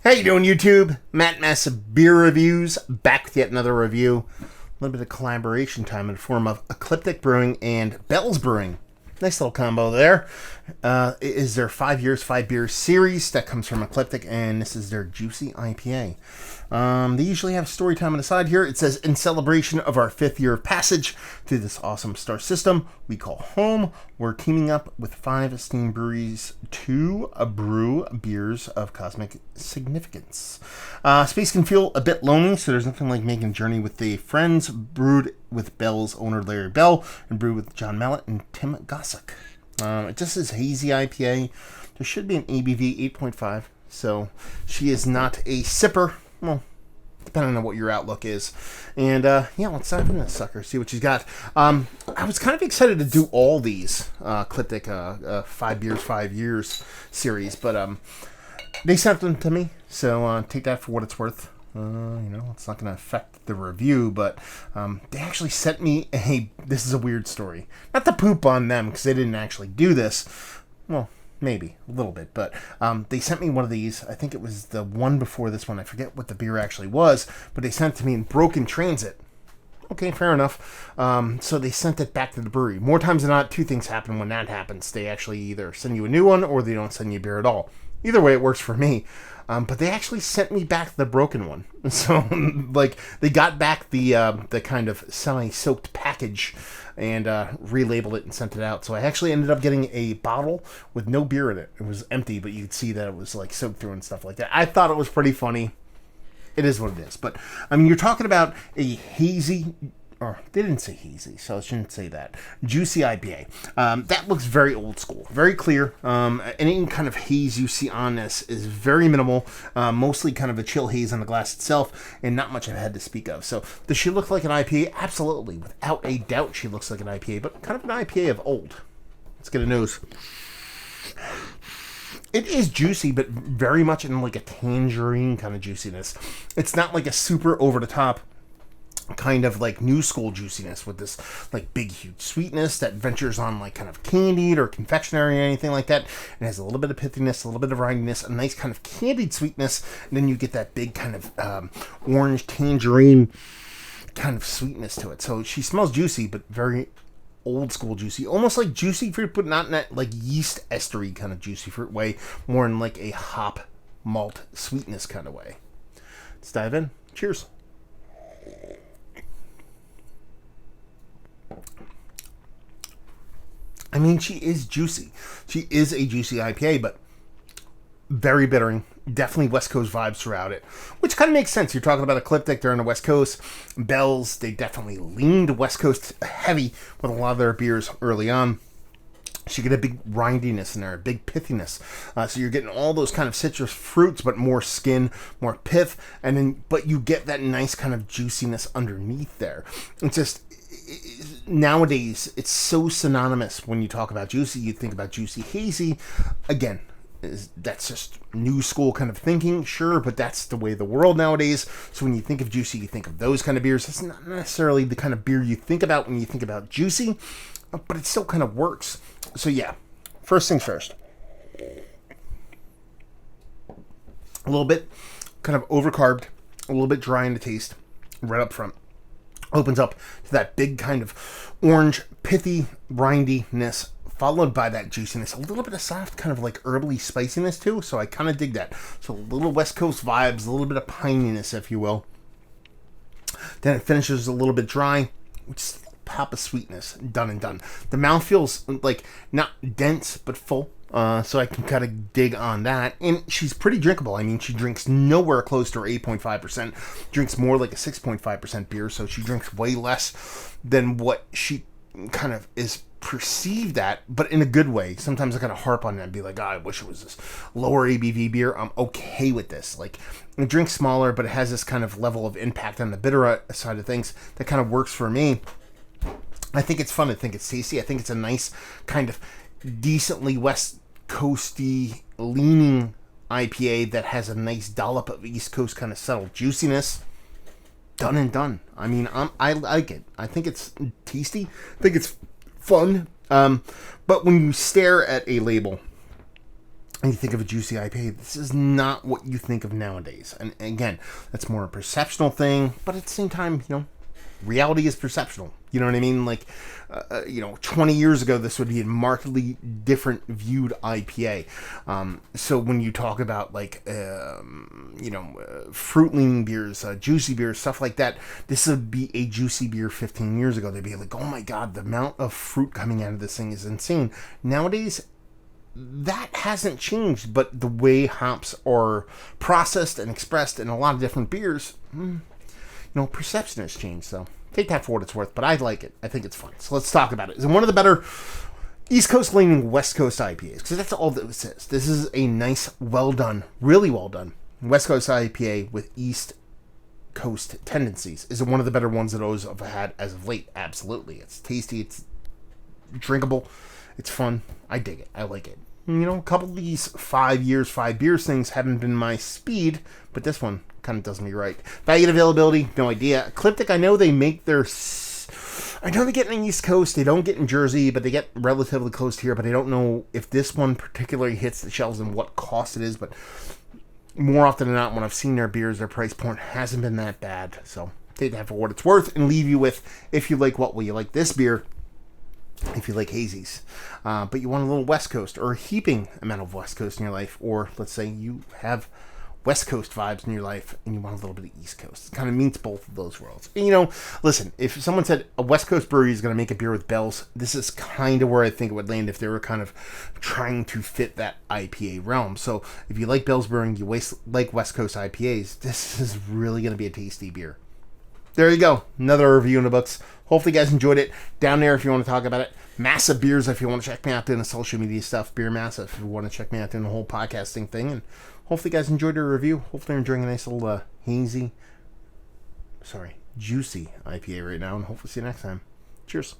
How you doing, YouTube? Matt Massive Beer Reviews, back with yet another review. A little bit of collaboration time in the form of Ecliptic Brewing and Bell's Brewing. Nice little combo there. It is their 5 years, 5 beers series that comes from Ecliptic, and this is their Juicy IPA. They usually have story time on the side here. It says, in celebration of our 5th year of passage through this awesome star system we call home, we're teaming up with 5 esteemed breweries to brew beers of cosmic significance. Space can feel a bit lonely, so there's nothing like making a journey with the friends. Brewed with Bell's owner Larry Bell, and brewed with John Mallett and Tim Gossick. It just says hazy IPA. There should be an ABV 8.5, so she is not a sipper. Well, depending on what your outlook is. And yeah, let's dive into this sucker, see what she's got. I was kind of excited to do all these Ecliptic 5 beers, 5 years series, but they sent them to me, so take that for what it's worth. It's not going to affect the review, but they actually sent me this is a weird story. Not to poop on them, because they didn't actually do this. Well, maybe a little bit, but they sent me one of these. I think it was the one before this one. I forget what the beer actually was, but they sent it to me in broken transit. Okay, fair enough. So they sent it back to the brewery. More times than not, 2 things happen when that happens. They actually either send you a new one, or they don't send you a beer at all. Either way, it works for me. But they actually sent me back the broken one. So, they got back the kind of semi-soaked package and relabeled it and sent it out. So I actually ended up getting a bottle with no beer in it. It was empty, but you could see that it was soaked through and stuff like that. I thought it was pretty funny. It is what it is. But, you're talking about a hazy... Or, they didn't say hazy, so I shouldn't say that. Juicy IPA. That looks very old school. Very clear. Any kind of haze you see on this is very minimal. Mostly kind of a chill haze on the glass itself, and not much I've had to speak of. So, does she look like an IPA? Absolutely. Without a doubt, she looks like an IPA, but kind of an IPA of old. Let's get a nose. It is juicy, but very much in a tangerine kind of juiciness. It's not like a super over-the-top kind of new school juiciness with this big huge sweetness that ventures on kind of candied or confectionery or anything like that. It has a little bit of pithiness, a little bit of rindiness, a nice kind of candied sweetness, and then you get that big kind of orange tangerine kind of sweetness to it. So she smells juicy, but very old school juicy, almost like juicy fruit, but not in that yeast estery kind of juicy fruit way, more in a hop malt sweetness kind of way. Let's dive in. Cheers. She is juicy. She is a juicy IPA, but very bittering. Definitely West Coast vibes throughout it, which kind of makes sense. You're talking about Ecliptic. They're on the West Coast. Bell's, they definitely leaned West Coast heavy with a lot of their beers early on. So you get a big rindiness in there, a big pithiness. So you're getting all those kind of citrus fruits, but more skin, more pith, but you get that nice kind of juiciness underneath there. It's just... Nowadays, it's so synonymous. When you talk about juicy, you think about juicy hazy. Again, that's just new school kind of thinking, sure, but that's the way of the world nowadays. So when you think of juicy, you think of those kind of beers. It's not necessarily the kind of beer you think about when you think about juicy, but it still kind of works. So yeah, first things first. A little bit kind of overcarbed, a little bit dry in the taste, right up front. Opens up to that big kind of orange, pithy rindiness, followed by that juiciness. A little bit of soft, kind of herbally spiciness too, so I kind of dig that. So a little West Coast vibes, a little bit of pininess, if you will. Then it finishes a little bit dry, just a pop of sweetness, done and done. The mouth feels not dense, but full. So I can kind of dig on that. And she's pretty drinkable. She drinks nowhere close to her 8.5%. Drinks more like a 6.5% beer, so she drinks way less than what she kind of is perceived at, but in a good way. Sometimes I kind of harp on that and be like, I wish it was this lower ABV beer. I'm okay with this. It drinks smaller, but it has this kind of level of impact on the bitter side of things that kind of works for me. I think it's fun. I think it's tasty. I think it's a nice kind of decently West Coasty leaning IPA that has a nice dollop of East Coast kind of settled juiciness. Done and done. I like it. I think it's tasty. I think it's fun. But when you stare at a label and you think of a juicy IPA, this is not what you think of nowadays. And again, that's more a perceptional thing, but at the same time, reality is perceptional. You know what I mean? Like, 20 years ago, this would be a markedly different viewed IPA. So when you talk about like, fruit leaning beers, juicy beers, stuff like that, this would be a juicy beer 15 years ago. They'd be like, oh my God, the amount of fruit coming out of this thing is insane. Nowadays, that hasn't changed, but the way hops are processed and expressed in a lot of different beers, perception has changed. So take that for what it's worth, but I like it. I think it's fun. So let's talk about it. Is it one of the better East Coast leaning West Coast IPAs? Because that's all that this is. This is a nice, well done, really well done West Coast IPA with East Coast tendencies. Is it one of the better ones that O's have had as of late? Absolutely. It's tasty. It's drinkable. It's fun. I dig it. I like it. A couple of these 5 years, 5 beers things haven't been my speed, but this one kind of does me right. Value and availability, no idea. Ecliptic, I know they make their... I know they get in the East Coast. They don't get in Jersey, but they get relatively close to here, but I don't know if this one particularly hits the shelves and what cost it is, but more often than not, when I've seen their beers, their price point hasn't been that bad. So take that for what it's worth and leave you with, if you like what will you like this beer, if you like hazies, but you want a little West Coast or a heaping amount of West Coast in your life, or let's say you have West Coast vibes in your life and you want a little bit of East Coast. It kind of meets both of those worlds. And, listen, if someone said a West Coast brewery is going to make a beer with Bell's, this is kind of where I think it would land if they were kind of trying to fit that IPA realm. So if you like Bell's Brewing, you like West Coast IPAs, this is really going to be a tasty beer. There you go. Another review in the books. Hopefully you guys enjoyed it. Down there if you want to talk about it. Massive Beers if you want to check me out doing the social media stuff. Beer Massive if you want to check me out doing the whole podcasting thing. And hopefully you guys enjoyed the review. Hopefully you're enjoying a nice little juicy IPA right now. And hopefully see you next time. Cheers.